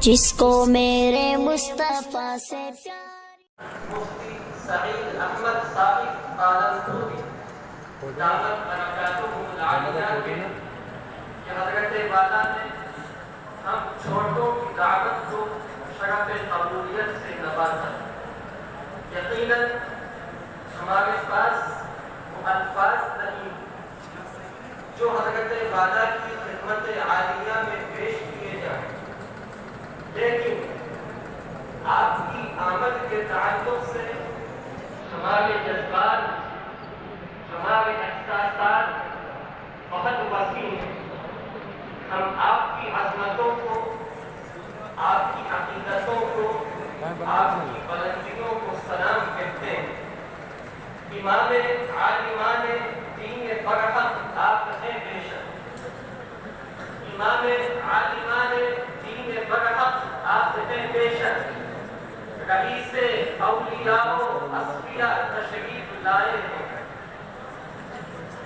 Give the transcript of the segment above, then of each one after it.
جس کو میرے مصطفیٰ سے پیار۔ مفتی سعید احمد ثابت قالنپوری دامت برکاتہم العالیہ کے کہ حضرت والا نے ہم چھوٹوں کی دعوت کو شرف قبولیت سے نوازا۔ یقیناً ہمارے پاس وہ الفاظ نہیں جو حضرت والا کی خدمت عالیہ میں پیش کیے جائیں، لیکن آپ کی آمد کے تعلق سے ہمارے جذبات، ہمارے احساسات بہت وسیع ہیں۔ ہم آپ کی عظمتوں کو، آپ کی حقیقتوں کو، آپ کی بلندیوں کو سلام کہتے ہیں۔ امام عالمان دین برحق آپ ہیں بے شک، امام عالمان دین برحق آپ ہیں بے شک، رئیس اولیاء و اصفیاء تشریف لائے ہیں۔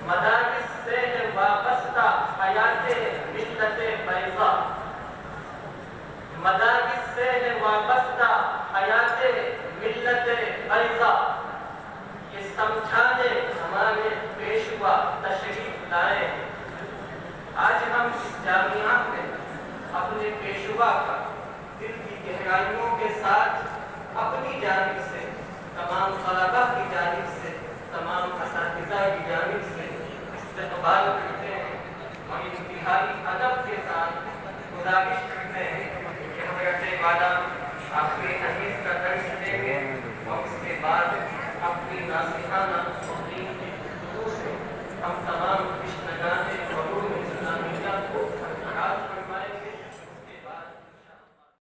مدارس سے ہے وابستہ حیات ملت بیضا، مدارس سے ہے وابستہ حیات ملت بیضا، یہ سمجھانے ہمارے پیشوا تشریف لائے ہیں۔ آج ہم اس جامعہ میں اپنے پیشوا کا دل کی گہرائیوں کے ساتھ اپنی جانب سے، تمام طلباء کی جانب سے